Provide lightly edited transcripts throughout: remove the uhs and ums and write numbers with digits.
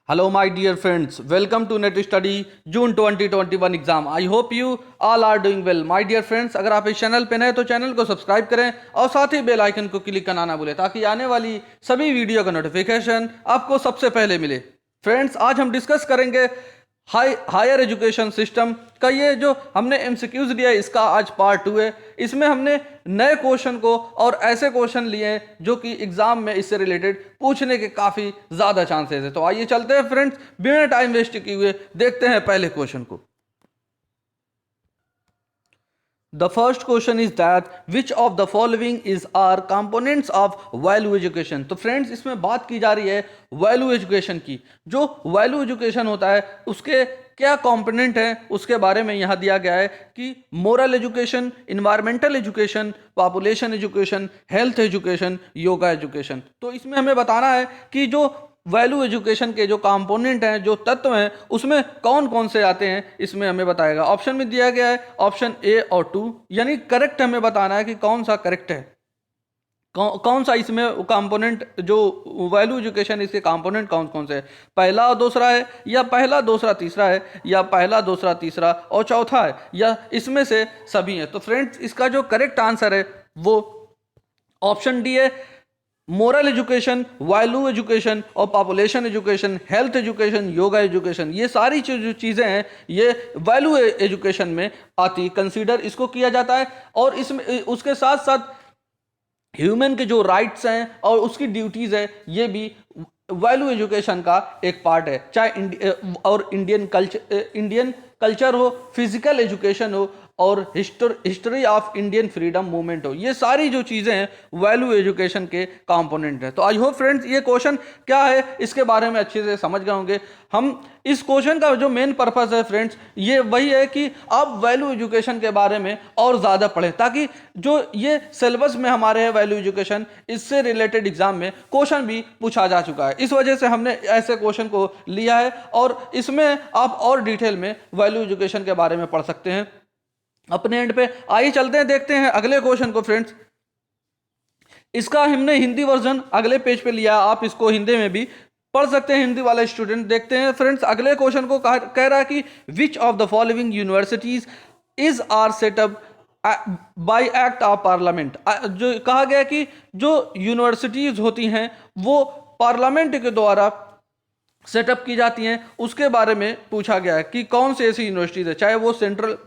Hello, my dear friends. Welcome to Net Study June 2021 exam. I hope you all are doing well. My dear friends, अगर आप इस channel पे नए तो channel को subscribe करें और साथ ही बेल आइकन को क्लिक करना ना भूलें ताकि आने वाली सभी वीडियो का नोटिफिकेशन आपको सबसे पहले मिले. फ्रेंड्स, आज हम डिस्कस करेंगे हायर एजुकेशन सिस्टम का. ये जो हमने एमसीक्यूज लिया है इसका आज पार्ट 2 है. इसमें हमने नए क्वेश्चन को और ऐसे क्वेश्चन लिए हैं जो कि एग्जाम में इससे रिलेटेड पूछने के काफ़ी ज़्यादा चांसेस है. तो आइए चलते हैं फ्रेंड्स, बिना टाइम वेस्ट किए हुए देखते हैं पहले क्वेश्चन को. The first question is that which of the following is are components of value education. तो फ्रेंड्स, इसमें बात की जा रही है वैल्यू एजुकेशन की. जो वैल्यू एजुकेशन होता है उसके क्या कंपोनेंट हैं उसके बारे में यहाँ दिया गया है कि moral education, environmental education, population education, health education, yoga education. तो इसमें हमें बताना है कि जो वैल्यू एजुकेशन के जो कंपोनेंट हैं, जो तत्व हैं, उसमें कौन कौन से आते हैं इसमें हमें बताएगा. ऑप्शन में दिया गया है ऑप्शन ए और 2, यानी करेक्ट हमें बताना है कि कौन सा करेक्ट है, कौन सा इसमें कंपोनेंट जो वैल्यू एजुकेशन इसके कंपोनेंट कौन कौन से है. पहला और दूसरा है, या पहला दूसरा तीसरा है, या पहला दूसरा तीसरा और चौथा है, या इसमें से सभी है. तो फ्रेंड्स, इसका जो करेक्ट आंसर है वो ऑप्शन डी है. मोरल एजुकेशन, वैल्यू एजुकेशन और population education, health education, yoga education, ये सारी जो चीज़ें हैं ये वैल्यू एजुकेशन में आती, कंसीडर इसको किया जाता है. और इसमें उसके साथ साथ ह्यूमन के जो राइट्स हैं और उसकी ड्यूटीज़ है ये भी वैल्यू एजुकेशन का एक पार्ट है. चाहे इंडियन कल्चर हो, फिजिकल एजुकेशन हो और history of Indian freedom movement हो, ये सारी जो चीज़ें हैं वैल्यू एजुकेशन के कंपोनेंट हैं. तो आई होप फ्रेंड्स ये क्वेश्चन क्या है इसके बारे में अच्छे से समझ गए होंगे. हम इस क्वेश्चन का जो मेन पर्पस है फ्रेंड्स ये वही है कि आप वैल्यू एजुकेशन के बारे में और ज़्यादा पढ़ें, ताकि जो ये सिलेबस में हमारे है वैल्यू एजुकेशन, इससे रिलेटेड एग्जाम में क्वेश्चन भी पूछा जा चुका है. इस वजह से हमने ऐसे क्वेश्चन को लिया है और इसमें आप और डिटेल में वैल्यू एजुकेशन के बारे में पढ़ सकते हैं अपने एंड पे. आइए चलते हैं, देखते हैं अगले क्वेश्चन को. फ्रेंड्स, इसका हमने हिंदी वर्जन अगले पेज पे लिया, आप इसको हिंदी में भी पढ़ सकते हैं हिंदी वाले स्टूडेंट. देखते हैं फ्रेंड्स, अगले क्वेश्चन को कह रहा है कि which of the following universities is are set up by act of parliament. जो कहा गया कि जो यूनिवर्सिटीज होती हैं वो पार्लियामेंट के द्वारा सेटअप की जाती हैं, उसके बारे में पूछा गया है कि कौन सी ऐसी यूनिवर्सिटीज़ है. चाहे वो सेंट्रल,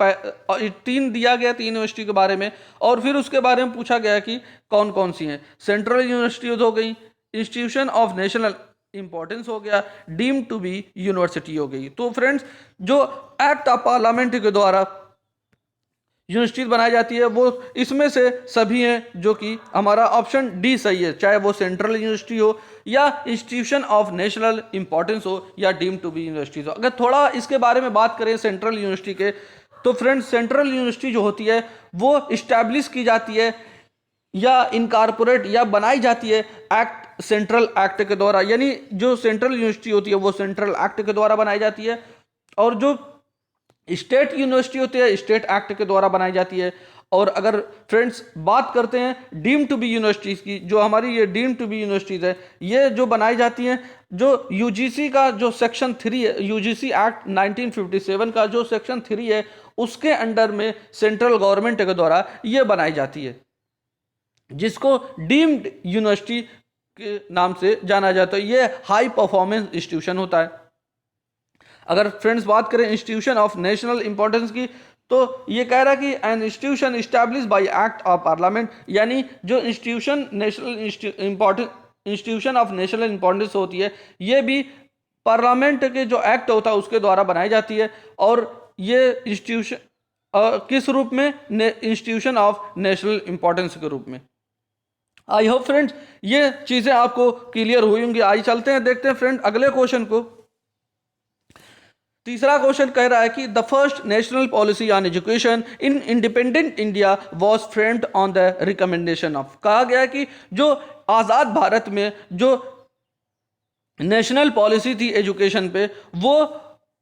3 दिया गया 3 यूनिवर्सिटी के बारे में, और फिर उसके बारे में पूछा गया कि कौन कौन सी हैं. सेंट्रल यूनिवर्सिटीज हो गई, इंस्टीट्यूशन ऑफ नेशनल इंपॉर्टेंस हो गया, डीम्ड टू बी यूनिवर्सिटी हो गई. तो फ्रेंड्स, जो एक्ट ऑफ पार्लियामेंट के द्वारा यूनिवर्सिटी बनाई जाती है वो इसमें से सभी हैं, जो कि हमारा ऑप्शन डी सही है. चाहे वो सेंट्रल यूनिवर्सिटी हो या इंस्टीट्यूशन ऑफ नेशनल इंपॉर्टेंस हो या डीम टू बी यूनिवर्सिटीज हो. अगर थोड़ा इसके बारे में बात करें सेंट्रल यूनिवर्सिटी के, तो फ्रेंड्स सेंट्रल यूनिवर्सिटी जो होती है वो इस्टेब्लिश की जाती है या इनकारपोरेट या बनाई जाती है एक्ट, सेंट्रल एक्ट के द्वारा. यानी जो सेंट्रल यूनिवर्सिटी होती है वो सेंट्रल एक्ट के द्वारा बनाई जाती है, और जो स्टेट यूनिवर्सिटी होती है स्टेट एक्ट के द्वारा बनाई जाती है. और अगर फ्रेंड्स बात करते हैं डीम टू बी यूनिवर्सिटीज़ की, जो हमारी ये डीम टू बी यूनिवर्सिटीज़ है ये जो बनाई जाती हैं, जो यूजीसी का जो सेक्शन 3 है, यूजीसी एक्ट 1957 का जो सेक्शन 3 है उसके अंडर में सेंट्रल गवर्नमेंट के द्वारा ये बनाई जाती है, जिसको डीम्ड यूनिवर्सिटी के नाम से जाना जाता है. ये हाई परफॉर्मेंस इंस्टीट्यूशन होता है. अगर फ्रेंड्स बात करें इंस्टीट्यूशन ऑफ नेशनल इंपॉर्टेंस की, तो ये कह रहा है कि an institution establish by act of parliament, यानी जो institution institution of national importance होती है ये भी पार्लियामेंट के जो एक्ट होता है उसके द्वारा बनाई जाती है. और ये इंस्टीट्यूशन किस रूप में, इंस्टीट्यूशन ऑफ नेशनल इंपॉर्टेंस के रूप में. आई होप फ्रेंड्स ये चीज़ें आपको क्लियर हुई होंगी. आइए चलते हैं, देखते हैं फ्रेंड अगले क्वेश्चन को. तीसरा क्वेश्चन कह रहा है कि the first national policy on education in independent India was framed on the recommendation of. कहा गया कि जो आज़ाद भारत में जो नेशनल पॉलिसी थी एजुकेशन पे वो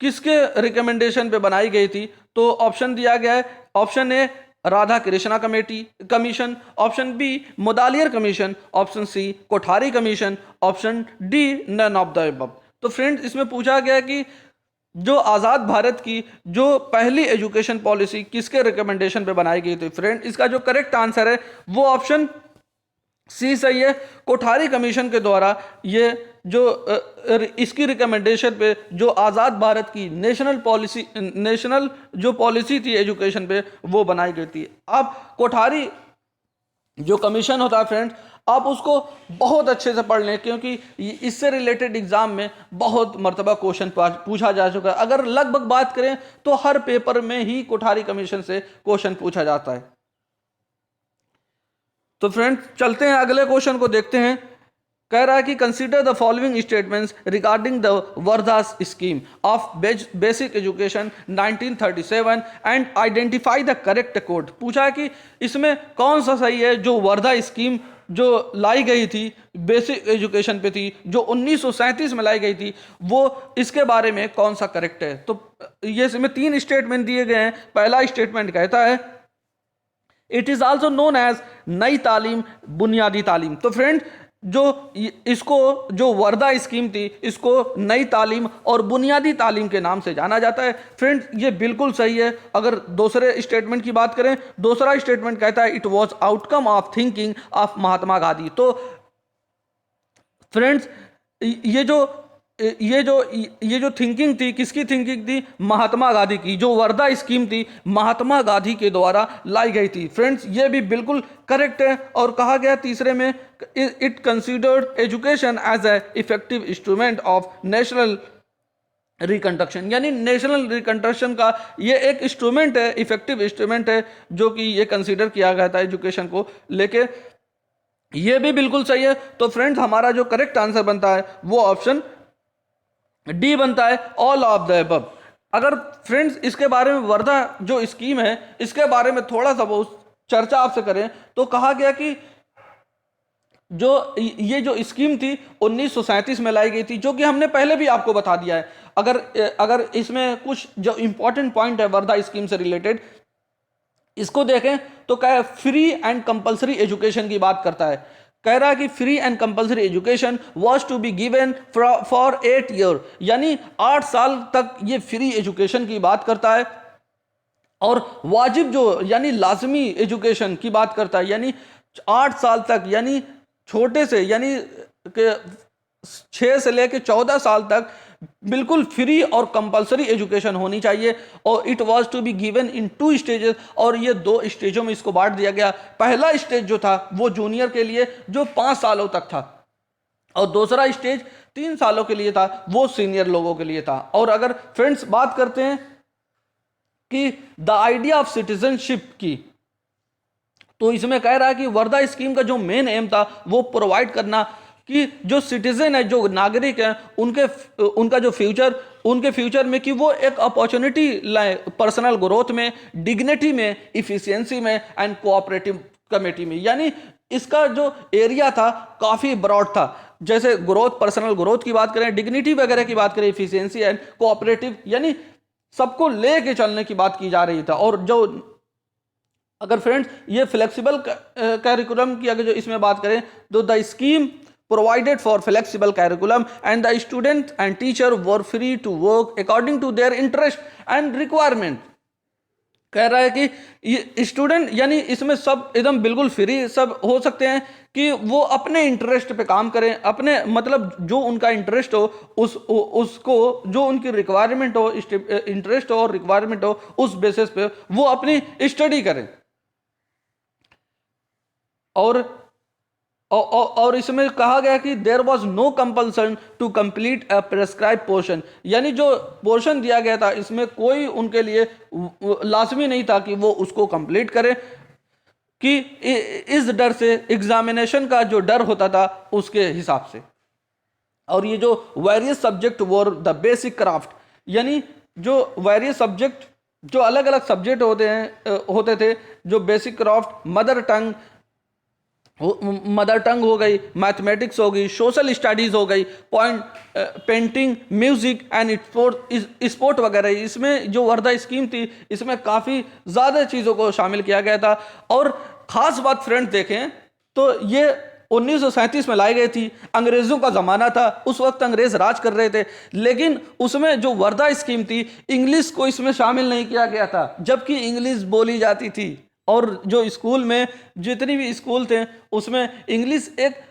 किसके रिकमेंडेशन पे बनाई गई थी. तो ऑप्शन दिया गया है, option A Radha Krishna committee commission, option B Mudaliar commission, option C Kothari commission, option D none of the above. तो फ्रेंड्स इसमें पूछा गया कि जो आज़ाद भारत की जो पहली एजुकेशन पॉलिसी किसके रिकमेंडेशन पे बनाई गई थी। फ्रेंड इसका जो करेक्ट आंसर है वो ऑप्शन सी सही है। कोठारी कमीशन के द्वारा ये जो इसकी रिकमेंडेशन पे जो आज़ाद भारत की नेशनल जो पॉलिसी थी एजुकेशन पे वो बनाई गई थी। अब कोठारी जो कमीशन होता है फ्रेंड्स, आप उसको बहुत अच्छे से पढ़ लें क्योंकि इससे रिलेटेड एग्जाम में बहुत मर्तबा क्वेश्चन पूछा जा चुका है। अगर लगभग बात करें तो हर पेपर में ही कोठारी कमीशन से क्वेश्चन पूछा जाता है। तो फ्रेंड्स चलते हैं अगले क्वेश्चन को देखते हैं। कह रहा है कि consider the following statements regarding the Wardha scheme of basic education 1937 and identify the correct code. पूछा है कि इसमें कौन सा सही है। जो वर्धा स्कीम जो लाई गई थी बेसिक एजुकेशन पे थी, जो 1937 में लाई गई थी, वो इसके बारे में कौन सा करेक्ट है। तो ये इसमें 3 स्टेटमेंट दिए गए हैं। पहला स्टेटमेंट कहता है it is also known as Nai Talim बुनियादी तालीम। तो फ्रेंड जो इसको जो वर्धा स्कीम थी इसको नई तालीम और बुनियादी तालीम के नाम से जाना जाता है। फ्रेंड ये बिल्कुल सही है। अगर दूसरे स्टेटमेंट की बात करें, दूसरा स्टेटमेंट कहता है it was outcome of thinking of Mahatma Gandhi. तो फ्रेंड्स ये जो थिंकिंग थी, किसकी थिंकिंग थी? महात्मा गांधी की। जो वर्धा स्कीम थी महात्मा गांधी के द्वारा लाई गई थी। फ्रेंड्स ये भी बिल्कुल करेक्ट है। और कहा गया तीसरे में it considered education as a effective instrument of national reconstruction, यानी नेशनल रिकंस्ट्रक्शन का ये एक इंस्ट्रूमेंट है, इफेक्टिव इंस्ट्रूमेंट है जो कि ये कंसीडर किया गया था एजुकेशन को लेके। ये भी बिल्कुल सही है। तो फ्रेंड्स हमारा जो करेक्ट आंसर बनता है वो ऑप्शन डी बनता है, ऑल ऑफ द अबव। अगर फ्रेंड्स इसके बारे में वर्धा जो स्कीम है इसके बारे में थोड़ा सा बहुत चर्चा आपसे करें तो कहा गया कि जो ये जो स्कीम थी 1937 में लाई गई थी, जो कि हमने पहले भी आपको बता दिया है। अगर इसमें कुछ जो इंपॉर्टेंट पॉइंट है वर्धा स्कीम से रिलेटेड इसको देखें तो क्या फ्री एंड कंपलसरी एजुकेशन की बात करता है। कह रहा है कि free and compulsory education was to be given for 8 year, यानी 8 साल तक ये फ्री एजुकेशन की बात करता है। और वाजिब जो यानी लाजमी एजुकेशन की बात करता है, यानी 8 साल तक, यानी छोटे से यानी 6 से लेकर 14 साल तक बिल्कुल फ्री और कंपलसरी एजुकेशन होनी चाहिए। और it was to be given in 2 stages, और ये 2 स्टेजों में इसको बांट दिया गया। पहला स्टेज जो था वो जूनियर के लिए जो 5 सालों तक था, और दूसरा स्टेज 3 सालों के लिए था, वो सीनियर लोगों के लिए था। और अगर फ्रेंड्स बात करते हैं कि द आइडिया ऑफ सिटीजनशिप की, तो इसमें कह रहा है कि वर्धा स्कीम का जो मेन एम था वो प्रोवाइड करना कि जो सिटीजन है, जो नागरिक है, उनका जो उनके फ्यूचर में कि वो एक अपॉर्चुनिटी लाए पर्सनल ग्रोथ में, डिग्निटी में, इफिशियंसी में एंड कोऑपरेटिव कमेटी में। यानी इसका जो एरिया था काफ़ी ब्रॉड था। जैसे ग्रोथ, पर्सनल ग्रोथ की बात करें, डिग्निटी वगैरह की बात करें, इफिशियंसी एंड कोऑपरेटिव, यानी सबको लेके चलने की बात की जा रही था। और जो अगर फ्रेंड्स ये फ्लेक्सिबल कैरिकुलम की अगर जो इसमें बात करें तो the scheme provided for flexible curriculum and the student and teacher were free to work according to their interest and requirement। कह रहा है कि ये स्टूडेंट यानी इसमें सब एकदम बिल्कुल फ्री सब हो सकते हैं कि वो अपने इंटरेस्ट पे काम करें, अपने मतलब जो उनका इंटरेस्ट हो उसको जो उनकी रिक्वायरमेंट हो, इंटरेस्ट हो और रिक्वायरमेंट हो, उस बेसिस पे वो अपनी स्टडी करें। और इसमें कहा गया कि there was no compulsion to complete a prescribe portion, यानी जो पोर्शन दिया गया था इसमें कोई उनके लिए लाजमी नहीं था कि वो उसको कंप्लीट करें, कि इस डर से, एग्जामिनेशन का जो डर होता था उसके हिसाब से। और ये जो various subject were the basic craft, यानी जो वेरियस सब्जेक्ट जो अलग अलग सब्जेक्ट होते थे, जो बेसिक क्राफ्ट, मदर टंग हो गई, मैथमेटिक्स हो गई, सोशल स्टडीज़ हो गई, पेंटिंग, म्यूज़िक एंड स्पोर्ट वगैरह। इसमें जो वर्धा स्कीम थी इसमें काफ़ी ज़्यादा चीज़ों को शामिल किया गया था। और ख़ास बात फ्रेंड्स देखें तो ये 1937 में लाई गई थी। अंग्रेज़ों का ज़माना था, उस वक्त अंग्रेज़ राज कर रहे थे, लेकिन उसमें जो वर्धा स्कीम थी, इंग्लिश को इसमें शामिल नहीं किया गया था, जबकि इंग्लिश बोली जाती थी। और जो स्कूल में जितनी भी स्कूल थे उसमें इंग्लिश एक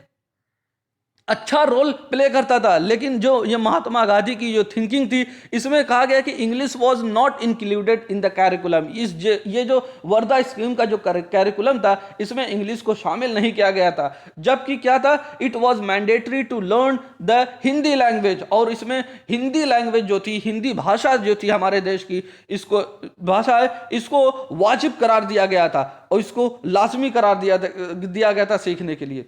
अच्छा रोल प्ले करता था, लेकिन जो ये महात्मा गांधी की जो थिंकिंग थी, इसमें कहा गया कि English was not included in the curriculum. ये जो वर्धा स्कीम का जो कैरिकुलम था, इसमें इंग्लिश को शामिल नहीं किया गया था, जबकि क्या था, it was mandatory to learn the Hindi language. और इसमें हिंदी लैंग्वेज जो थी, हिंदी भाषा जो थी हमारे देश की, इसको भाषा है, इसको वाजिब करार दिया गया था और इसको लाजमी करार दिया गया था सीखने के लिए।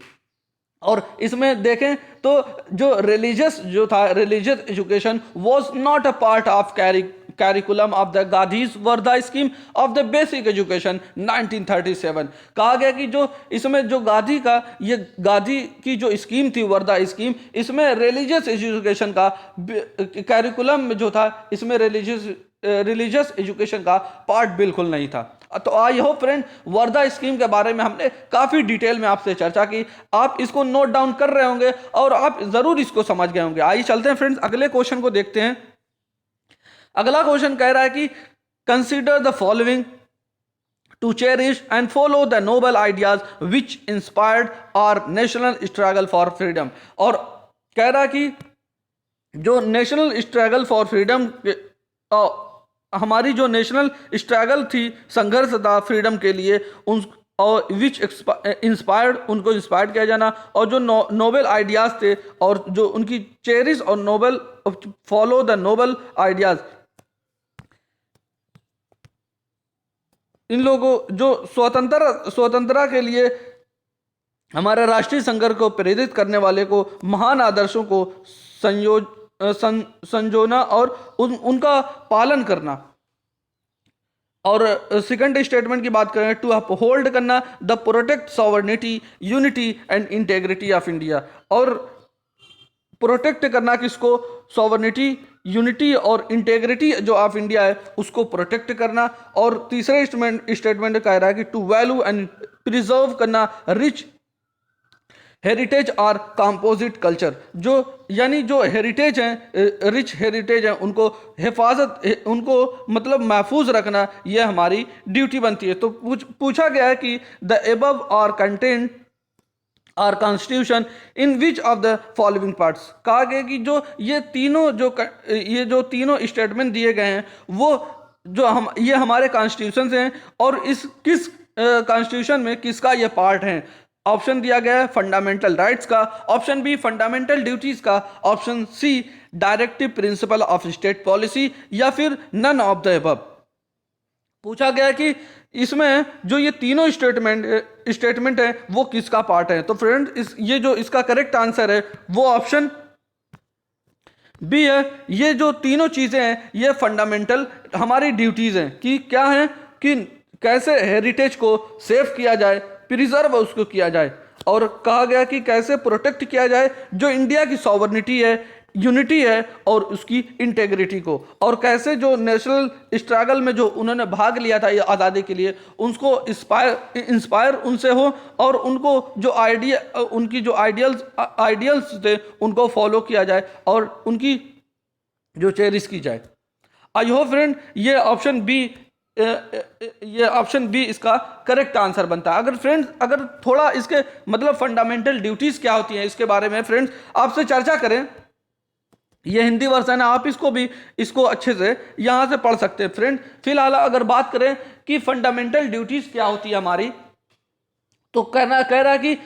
और इसमें देखें तो जो रिलीजियस जो था, religious education was not a part of curriculum of the Gandhi's Wardha scheme of the basic education 1937। कहा गया कि जो इसमें जो गांधी की जो स्कीम थी, वर्धा स्कीम, इसमें रिलीजियस एजुकेशन का कैरिकुलम जो था, इसमें रिलीजियस एजुकेशन का पार्ट बिल्कुल नहीं था। तो I hope friend, Wardha scheme के बारे में हमने काफ़ी डिटेल में आपसे चर्चा की, आप इसको नोट डाउन कर रहे होंगे और आप ज़रूर इसको समझ गए होंगे। आइए चलते हैं फ्रेंड्स, अगले क्वेश्चन को देखते हैं। अगला क्वेश्चन कह रहा है कि consider the following to cherish and follow the noble ideas which inspired our national struggle for freedom. और कह रहा है कि जो नेशनल स्ट्रगल फॉर फ्रीडम, हमारी जो नेशनल स्ट्रगल थी, संघर्ष था फ्रीडम के लिए, उन और विच इंस्पायर्ड, उनको इंस्पायर्ड किया जाना, और जो नोबल आइडियाज़ थे और जो उनकी चेरिश और noble, follow the noble ideas, इन लोगों जो स्वतंत्रता के लिए हमारे राष्ट्रीय संघर्ष को प्रेरित करने वाले को, महान आदर्शों को संजोना और उनका पालन करना। और सेकंड स्टेटमेंट की बात करें, टू अपहोल्ड करना the protect sovereignty, unity and integrity of India. और प्रोटेक्ट करना किसको? सॉवरेनिटी, यूनिटी और इंटेग्रिटी जो ऑफ इंडिया है उसको प्रोटेक्ट करना। और तीसरे स्टेटमेंट कह रहा है कि टू वैल्यू एंड प्रिजर्व करना रिच हेरिटेज और कंपोजिट कल्चर, जो यानी जो हेरिटेज हैं, रिच हेरिटेज हैं, उनको हिफाजत, उनको मतलब महफूज रखना, यह हमारी ड्यूटी बनती है। तो पूछा गया है कि the above are content are constitution in which of the following parts. कहा गया कि जो ये जो तीनों स्टेटमेंट दिए गए हैं, वो जो ये हमारे कॉन्स्टिट्यूशन हैं, और इस किस कॉन्स्टिट्यूशन में किसका ये पार्ट है। ऑप्शन दिया गया है फंडामेंटल राइट्स का, ऑप्शन बी फंडामेंटल ड्यूटीज का, option C directive principle of state policy, या फिर नन ऑफ द अबव। पूछा गया कि इसमें जो ये तीनों स्टेटमेंट है वो किसका पार्ट है। तो फ्रेंड ये जो इसका करेक्ट आंसर है वो ऑप्शन बी है। ये जो तीनों चीजें हैं ये फंडामेंटल हमारी ड्यूटीज हैं कि क्या है, कि कैसे हेरिटेज को सेव किया जाए, प्रिजर्व उसको किया जाए, और कहा गया कि कैसे प्रोटेक्ट किया जाए जो इंडिया की सॉवरेनिटी है, यूनिटी है और उसकी इंटेग्रिटी को, और कैसे जो नेशनल स्ट्रगल में जो उन्होंने भाग लिया था ये आज़ादी के लिए, उनको इंस्पायर उनसे हो, और उनको जो उनकी जो आइडियल्स थे उनको फॉलो किया जाए और उनकी जो चेरिश की जाए। आई होप फ्रेंड ये ऑप्शन बी इसका करेक्ट आंसर बनता है। अगर थोड़ा इसके मतलब फंडामेंटल ड्यूटीज क्या होती हैं इसके बारे में फ्रेंड्स आपसे चर्चा करें, ये हिंदी वर्जन है, आप इसको अच्छे से यहां से पढ़ सकते हैं फ्रेंड। फिलहाल अगर बात करें कि फंडामेंटल ड्यूटीज क्या होती है हमारी, तो कह रहा है कि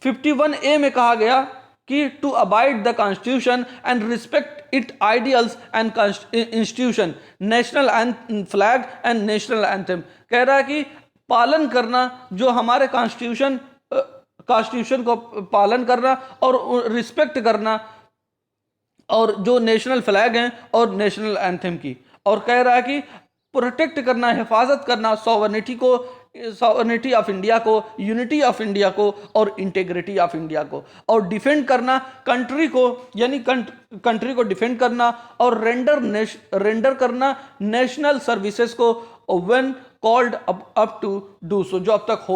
51A में कहा गया कि to abide the constitution and respect it ideals and institution, national flag and national anthem. कह रहा है कि पालन करना जो हमारे कॉन्स्टिट्यूशन को पालन करना और रिस्पेक्ट करना, और जो नेशनल फ्लैग हैं और नेशनल एंथम की, और कह रहा है कि प्रोटेक्ट करना, हिफाजत करना सॉवरेनिटी ऑफ इंडिया को, यूनिटी ऑफ इंडिया को और इंटेग्रिटी ऑफ इंडिया को, और डिफेंड करना कंट्री को, यानी कंट्री को डिफेंड करना, और रेंडर करना नेशनल सर्विसेज को when called up to do so, जो अब तक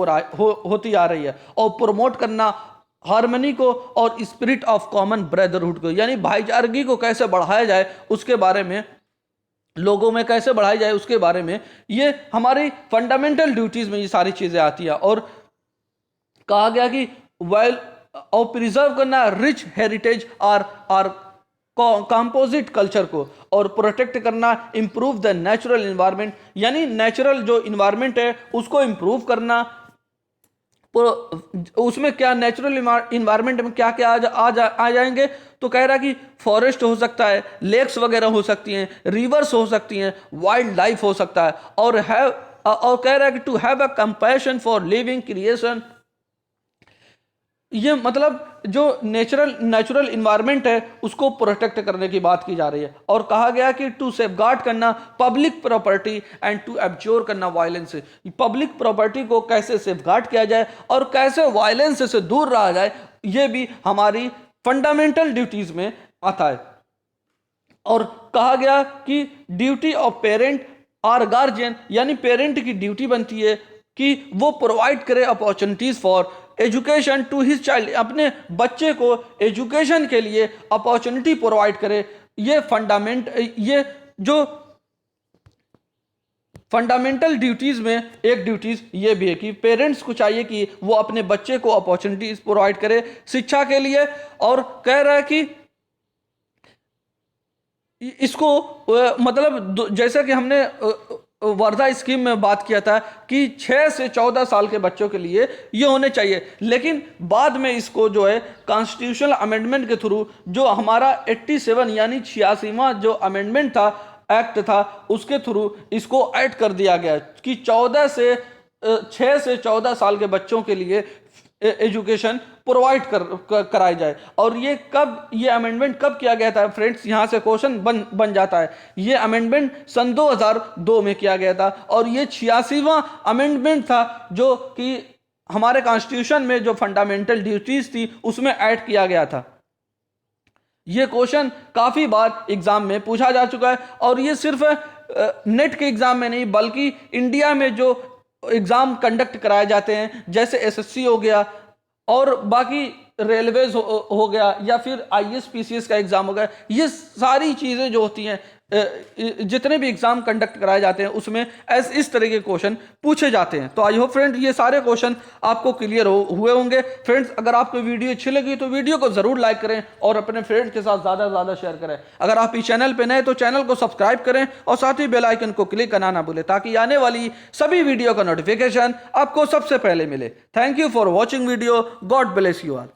होती आ रही है, और प्रमोट करना हार्मनी को और स्पिरिट ऑफ कॉमन ब्रदरहुड को, यानी भाईचारगी को कैसे बढ़ाया जाए उसके बारे में, लोगों में कैसे बढ़ाई जाए उसके बारे में, ये हमारी फंडामेंटल ड्यूटीज में ये सारी चीजें आती है। और कहा गया कि वेल और प्रिजर्व करना रिच हेरिटेज और कंपोजिट कल्चर को, और प्रोटेक्ट करना इंप्रूव द नेचुरल इन्वायरमेंट, यानी नेचुरल जो इन्वायरमेंट है उसको इंप्रूव करना। उसमें क्या नेचुरल इन्वायरमेंट में क्या क्या आ जाएंगे, तो कह रहा कि फॉरेस्ट हो सकता है, लेक्स वगैरह हो सकती हैं, रिवर्स हो सकती हैं, वाइल्ड लाइफ हो सकता है, और कह रहा है कि to have a compassion for living creation, ये मतलब जो नेचुरल इन्वायरमेंट है उसको प्रोटेक्ट करने की बात की जा रही है। और कहा गया कि टू सेफगार्ड करना पब्लिक प्रॉपर्टी एंड टू एब्जोर करना वायलेंस, पब्लिक प्रॉपर्टी को कैसे सेफगार्ड किया जाए और कैसे वायलेंस से दूर रहा जाए, ये भी हमारी फंडामेंटल ड्यूटीज में आता है। और कहा गया कि ड्यूटी ऑफ पेरेंट और गार्जियन, यानी पेरेंट की ड्यूटी बनती है कि वो प्रोवाइड करे opportunities for education to his child, अपने बच्चे को एजुकेशन के लिए अपॉर्चुनिटी प्रोवाइड करे। ये जो फंडामेंटल ड्यूटीज में एक ड्यूटीज ये भी है कि पेरेंट्स को चाहिए कि वो अपने बच्चे को अपॉर्चुनिटीज प्रोवाइड करे शिक्षा के लिए। और कह रहा है कि इसको मतलब जैसे कि हमने वर्धा स्कीम में बात किया था कि 6 से 14 साल के बच्चों के लिए ये होने चाहिए, लेकिन बाद में इसको जो है कॉन्स्टिट्यूशनल अमेंडमेंट के थ्रू जो हमारा 87 यानी 86वां जो अमेंडमेंट था, एक्ट था, उसके थ्रू इसको ऐड कर दिया गया कि 6 से 14 साल के बच्चों के लिए एजुकेशन प्रोवाइड कराई जाए। और ये अमेंडमेंट कब किया गया था फ्रेंड्स, यहाँ से क्वेश्चन बन जाता है। ये अमेंडमेंट सन 2002 में किया गया था, और ये 86वां अमेंडमेंट था जो कि हमारे कॉन्स्टिट्यूशन में जो फंडामेंटल ड्यूटीज थी उसमें ऐड किया गया था। ये क्वेश्चन काफ़ी बार एग्जाम में पूछा जा चुका है, और ये सिर्फ नेट के एग्जाम में नहीं बल्कि इंडिया में जो एग्जाम कंडक्ट कराए जाते हैं, जैसे एसएससी हो गया और बाकी रेलवेज हो गया या फिर आईएएस पीसीएस का एग्जाम हो गया, ये सारी चीज़ें जो होती हैं, जितने भी एग्जाम कंडक्ट कराए जाते हैं उसमें इस तरह के क्वेश्चन पूछे जाते हैं। तो आई होप फ्रेंड ये सारे क्वेश्चन आपको क्लियर हुए होंगे। फ्रेंड्स, अगर आपको वीडियो अच्छी लगी तो वीडियो को जरूर लाइक करें और अपने फ्रेंड्स के साथ ज़्यादा से ज़्यादा शेयर करें। अगर आप इस चैनल पर नए तो चैनल को सब्सक्राइब करें और साथ ही बेल आइकन को क्लिक करना ना भूलें, ताकि आने वाली सभी वीडियो का नोटिफिकेशन आपको सबसे पहले मिले। Thank you for watching video. God bless you all.